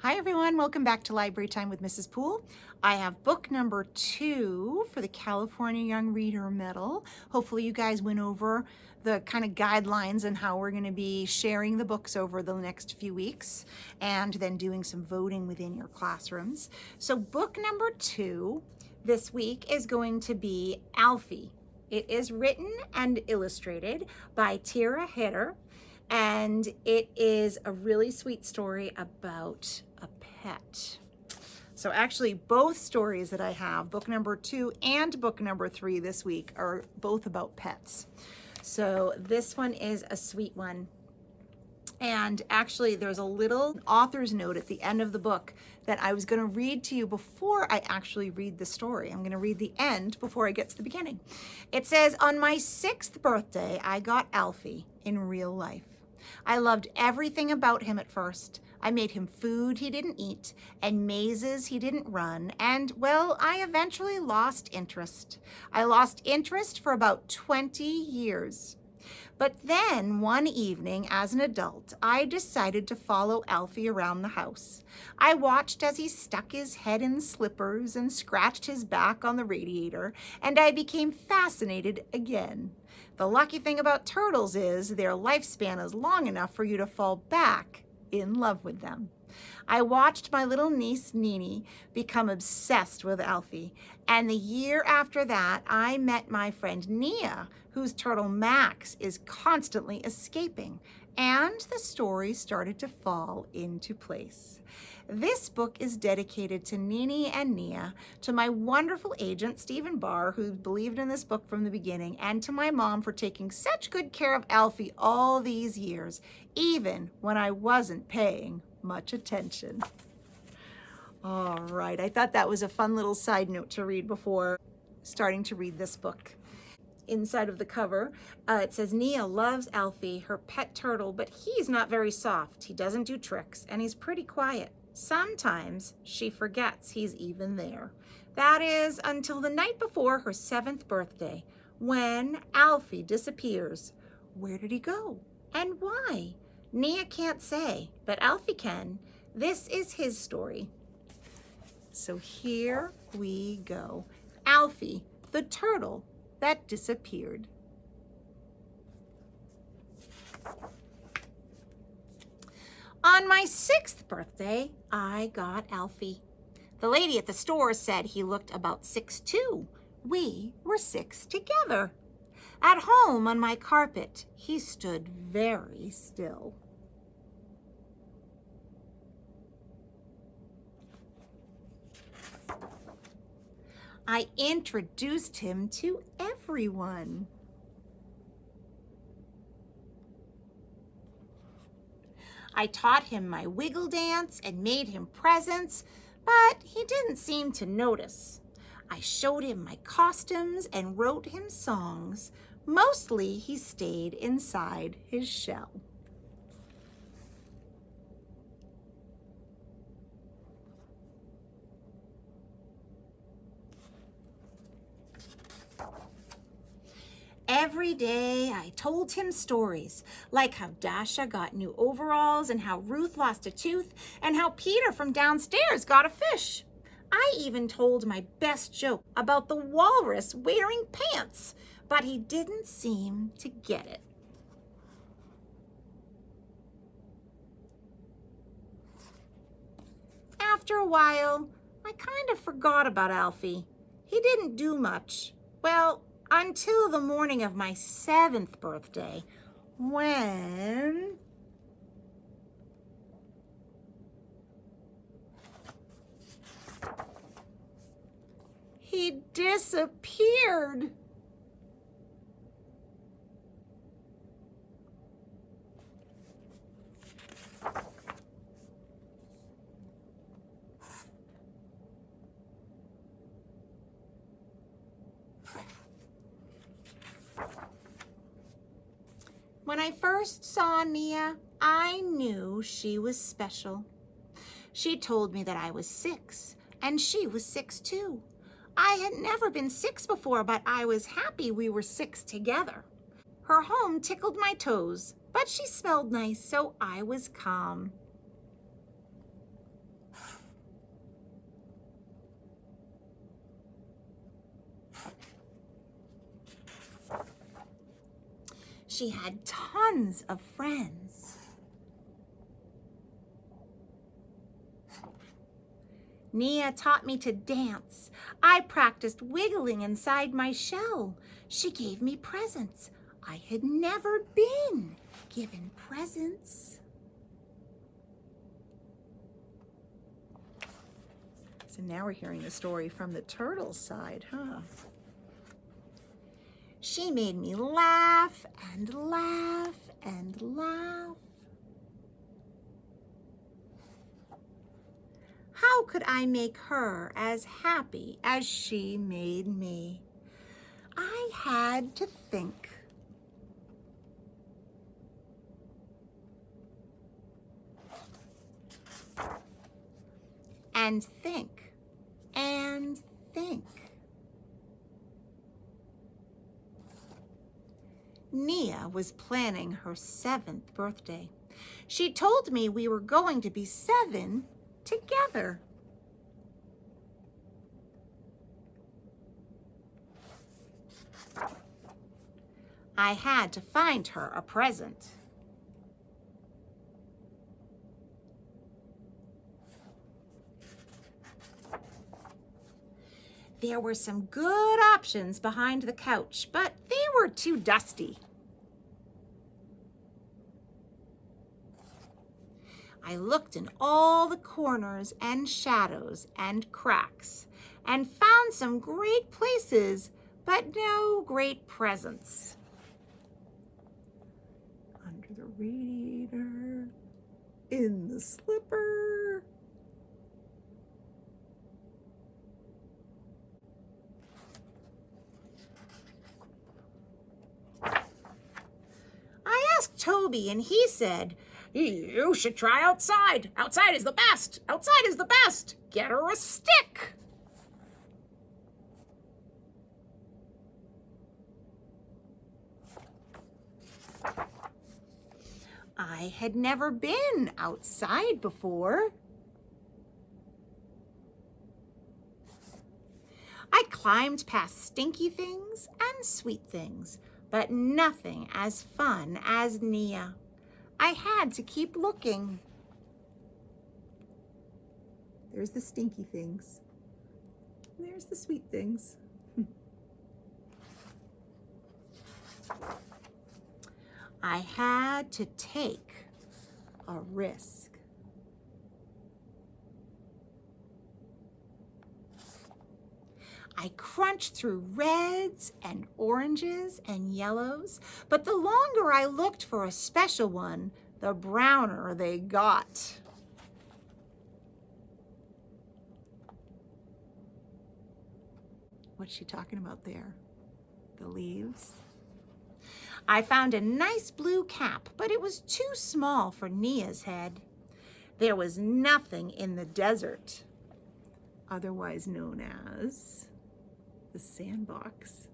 Hi everyone, welcome back to Library Time with Mrs. Poole. I have book number 2 for the California Young Reader Medal. Hopefully you guys went over the kind of guidelines and how we're going to be sharing the books over the next few weeks and then doing some voting within your classrooms. So book number 2 this week is going to be ALFIE. It is written and illustrated by THYRA HEDER, and it is a really sweet story about a pet. So actually both stories that I have, book number 2 and book number 3 this week, are both about pets. So this one is a sweet one. And actually there's a little author's note at the end of the book that I was going to read to you before I actually read the story. I'm going to read the end before I get to the beginning. It says, "On my 6th birthday, I got ALFIE in real life. I loved everything about him at first. I made him food he didn't eat and mazes he didn't run, and, well, I eventually lost interest. I lost interest for about 20 years. But then one evening as an adult, I decided to follow ALFIE around the house. I watched as he stuck his head in slippers and scratched his back on the radiator, and I became fascinated again. The lucky thing about turtles is their lifespan is long enough for you to fall back in love with them. I watched my little niece, Nini, become obsessed with ALFIE, and the year after that, I met my friend Nia, whose turtle Max is constantly escaping, and the story started to fall into place. This book is dedicated to Nini and Nia, to my wonderful agent, Stephen Barr, who believed in this book from the beginning, and to my mom for taking such good care of ALFIE all these years, even when I wasn't paying much attention." All right, I thought that was a fun little side note to read before starting to read this book. Inside of the cover, it says, "Nia loves ALFIE, her pet turtle, but he's not very soft. He doesn't do tricks, and he's pretty quiet. Sometimes she forgets he's even there. That is until the night before her 7th birthday, when ALFIE disappears. Where did he go? And why? Nia can't say, but ALFIE can. This is his story." So here we go. ALFIE, the turtle that disappeared. On my 6th birthday, I got ALFIE. The lady at the store said he looked about 6 too. We were 6 together. At home on my carpet, he stood very still. I introduced him to everyone. I taught him my wiggle dance and made him presents, but he didn't seem to notice. I showed him my costumes and wrote him songs. Mostly he stayed inside his shell. Every day I told him stories, like how Dasha got new overalls and how Ruth lost a tooth and how Peter from downstairs got a fish. I even told my best joke about the walrus wearing pants, but he didn't seem to get it. After a while, I kind of forgot about ALFIE. He didn't do much. Well, until the morning of my 7th birthday, when he disappeared. When I first saw Nia, I knew she was special. She told me that I was 6, and she was 6 too. I had never been 6 before, but I was happy we were 6 together. Her home tickled my toes, but she smelled nice, so I was calm. she had tons of friends. Nia taught me to dance. I practiced wiggling inside my shell. She gave me presents. I had never been given presents. So now we're hearing the story from the turtle's side, huh? She made me laugh and laugh and laugh. How could I make her as happy as she made me? I had to think. And think. And think. Nia was planning her 7th birthday. She told me we were going to be 7 together. I had to find her a present. There were some good options behind the couch, but they were too dusty. I looked in all the corners and shadows and cracks and found some great places, but no great presents. Under the radiator, in the slipper. I asked Toby and he said, "You should try outside. Outside is the best. Outside is the best. Get her a stick." I had never been outside before. I climbed past stinky things and sweet things, but nothing as fun as Nia. I had to keep looking. There's the stinky things. There's the sweet things. I had to take a risk. I crunched through reds and oranges and yellows, but the longer I looked for a special one, the browner they got. What's she talking about there? The leaves? I found a nice blue cap, but it was too small for Nia's head. There was nothing in the desert, otherwise known as the sandbox.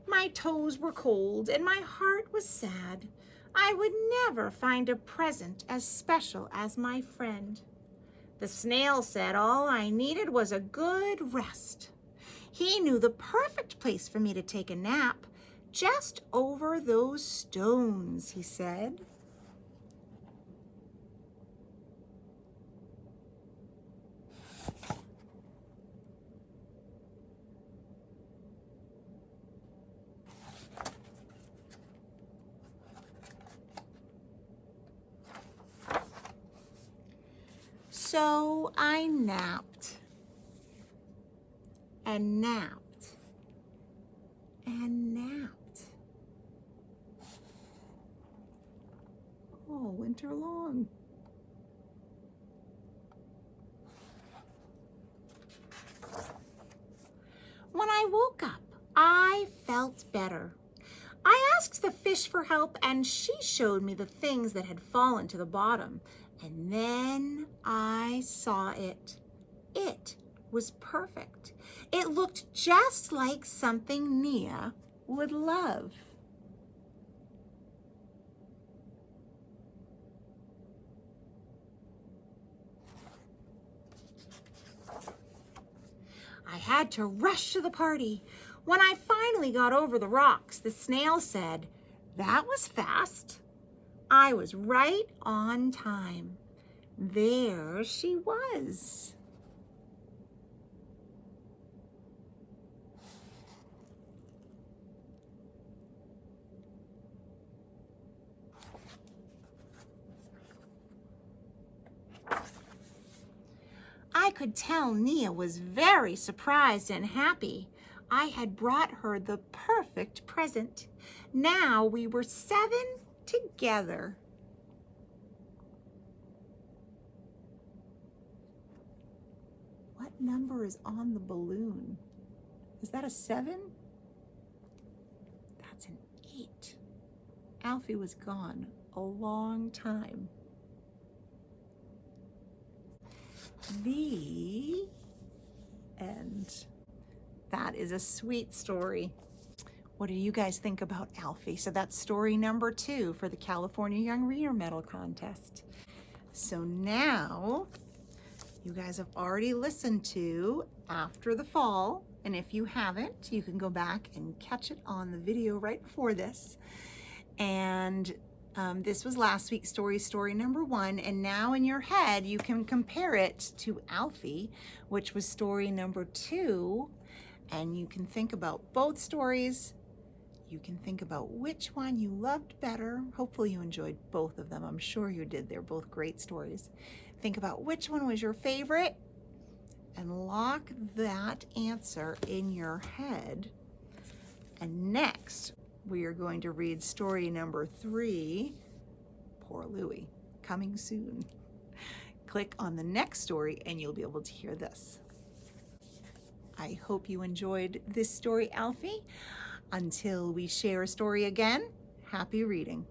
My toes were cold and my heart was sad. I would never find a present as special as my friend. The snail said all I needed was a good rest. He knew the perfect place for me to take a nap, just over those stones, he said. So I napped and napped and napped. All winter long. When I woke up, I felt better. I asked the fish for help and she showed me the things that had fallen to the bottom. And then I saw it. It was perfect. It looked just like something Nia would love. I had to rush to the party. When I finally got over the rocks, the snail said, "That was fast." I was right on time. There she was. I could tell Nia was very surprised and happy. I had brought her the perfect present. Now we were 7 together. What number is on the balloon? Is that a 7? That's an 8. Alfie was gone a long time. The end. That is a sweet story. What do you guys think about Alfie? So that's story number 2 for the California Young Reader Medal Contest. So now you guys have already listened to After the Fall, and if you haven't, you can go back and catch it on the video right before this. And this was last week's story number 1, and now in your head you can compare it to Alfie, which was story number 2, and you can think about both stories. You can think about which one you loved better. Hopefully you enjoyed both of them. I'm sure you did. They're both great stories. Think about which one was your favorite and lock that answer in your head. And next, we are going to read story number 3, Poor Louie, coming soon. Click on the next story and you'll be able to hear this. I hope you enjoyed this story, Alfie. Until we share a story again, happy reading.